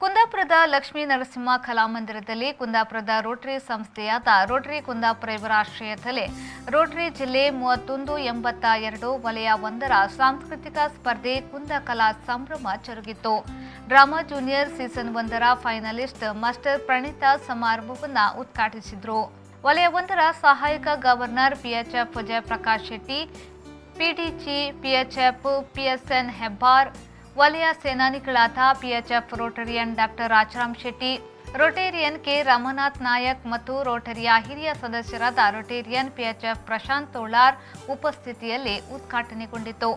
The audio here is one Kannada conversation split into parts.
ಕುಂದಾಪುರದ ಲಕ್ಷ್ಮೀ ನರಸಿಂಹ ಕಲಾಮಂದಿರದಲ್ಲಿ ಕುಂದಾಪುರದ ರೋಟರಿ ಸಂಸ್ಥೆಯಾದ ರೋಟರಿ ಕುಂದಾಪುರ ಇವರ ಆಶ್ರಯದಲ್ಲಿ ರೋಟರಿ ಜಿಲ್ಲೆ 3182 ವಲಯ 1ರ ಸಾಂಸ್ಕೃತಿಕ ಸ್ಪರ್ಧೆ ಕುಂದ ಕಲಾ ಸಂಭ್ರಮ ಜರುಗಿತು. ಡ್ರಾಮಾ ಜೂನಿಯರ್ ಸೀಸನ್ 1ರ ಫೈನಲಿಸ್ಟ್ ಮಾಸ್ಟರ್ ಪ್ರಣೀತಾ ಸಮಾರಂಭವನ್ನು ಉದ್ಘಾಟಿಸಿದರು. ವಲಯ 1ರ ಸಹಾಯಕ governor PHF Jayaprakash Shetty, PDG PHF PSN Hebbar, ವಲಯ ಸೇನಾನಿಗಳಾದ PHF rotarian doctor Rajaram Shetty, rotarian K Ramanath Nayak ಮತ್ತು ರೋಟರಿಯ ಹಿರಿಯ ಸದಸ್ಯರಾದ ರೋಟೇರಿಯನ್ ಪಿಎಚ್ಎಫ್ ಪ್ರಶಾಂತ್ ತೋಳಾರ್ ಉಪಸ್ಥಿತಿಯಲ್ಲಿ ಉದ್ಘಾಟನೆಗೊಂಡಿತು.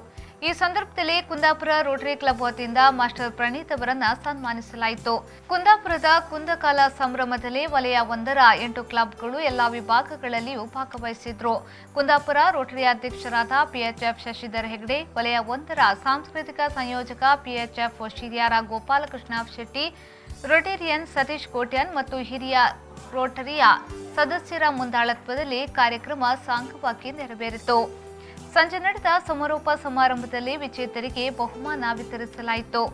ಈ ಸಂದರ್ಭದಲ್ಲಿ ಕುಂದಾಪುರ ರೋಟರಿ ಕ್ಲಬ್ ವತಿಯಿಂದ ಮಾಸ್ಟರ್ ಪ್ರಣೀತ್ ಅವರನ್ನು ಸನ್ಮಾನಿಸಲಾಯಿತು. ಕುಂದಾಪುರದ ಕುಂದಕಾಲ ಸಂಭ್ರಮದಲ್ಲಿ ವಲಯ 1ರ 8 ಕ್ಲಬ್ಗಳು ಎಲ್ಲಾ ವಿಭಾಗಗಳಲ್ಲಿಯೂ ಭಾಗವಹಿಸಿದ್ರು. ಕುಂದಾಪುರ ರೋಟರಿ ಅಧ್ಯಕ್ಷರಾದ ಪಿಎಚ್ಎಫ್ ಶಶಿಧರ್ ಹೆಗ್ಡೆ, ವಲಯ 1ರ ಸಾಂಸ್ಕೃತಿಕ ಸಂಯೋಜಕ ಪಿಎಚ್ಎಫ್ ಶಿರಿಯಾರ ಗೋಪಾಲಕೃಷ್ಣ ಶೆಟ್ಟಿ, ರೋಟೇರಿಯನ್ ಸತೀಶ್ ಕೋಟ್ಯಾನ್ ಮತ್ತು ಹಿರಿಯ ರೋಟರಿಯ ಸದಸ್ಯರ ಮುಂದಾಳತ್ವದಲ್ಲಿ ಕಾರ್ಯಕ್ರಮ ಸಾಂಗವಾಗಿ ನೆರವೇರಿತು. ಸಂಜೆ ನಡೆದ ಸಮಾರೋಪ ಸಮಾರಂಭದಲ್ಲಿ ವಿಜೇತರಿಗೆ ಬಹುಮಾನ ವಿತರಿಸಲಾಯಿತು.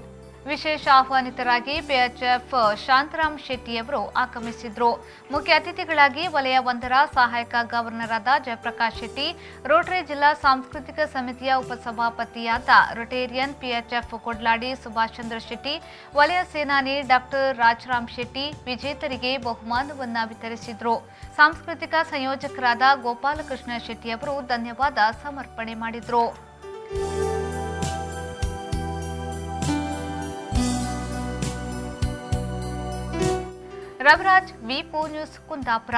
ವಿಶೇಷ ಆಹ್ವಾನಿತರಾಗಿ ಪಿಎಚ್ಎಫ್ ಶಾಂತರಾಮ್ ಶೆಟ್ಟಿ ಅವರು ಆಗಮಿಸಿದ್ರು. ಮುಖ್ಯ ಅತಿಥಿಗಳಾಗಿ ವಲಯ 1ರ ಸಹಾಯಕ ಗವರ್ನರ್ ಆದ ಜಯಪ್ರಕಾಶ್ ಶೆಟ್ಟಿ, ರೋಟರಿ ಜಿಲ್ಲಾ ಸಾಂಸ್ಕೃತಿಕ ಸಮಿತಿಯ ಉಪಸಭಾಪತಿಯಾದ ರೋಟೇರಿಯನ್ ಪಿಎಚ್ಎಫ್ ಕೊಡ್ಲಾಡಿ ಸುಭಾಷ್ ಚಂದ್ರ ಶೆಟ್ಟಿ, ವಲಯ ಸೇನಾನಿ ಡಾಕ್ಟರ್ ರಾಜರಾಮ್ ಶೆಟ್ಟಿ ವಿಜೇತರಿಗೆ ಬಹುಮಾನವನ್ನು ವಿತರಿಸಿದ್ರು. ಸಾಂಸ್ಕೃತಿಕ ಸಂಯೋಜಕರಾದ ಗೋಪಾಲಕೃಷ್ಣ ಶೆಟ್ಟಿ ಅವರು ಧನ್ಯವಾದ ಸಮರ್ಪಣೆ ಮಾಡಿದರು. ರವಿರಾಜ್, ವಿ4 ನ್ಯೂಸ್, ಕುಂದಾಪುರ.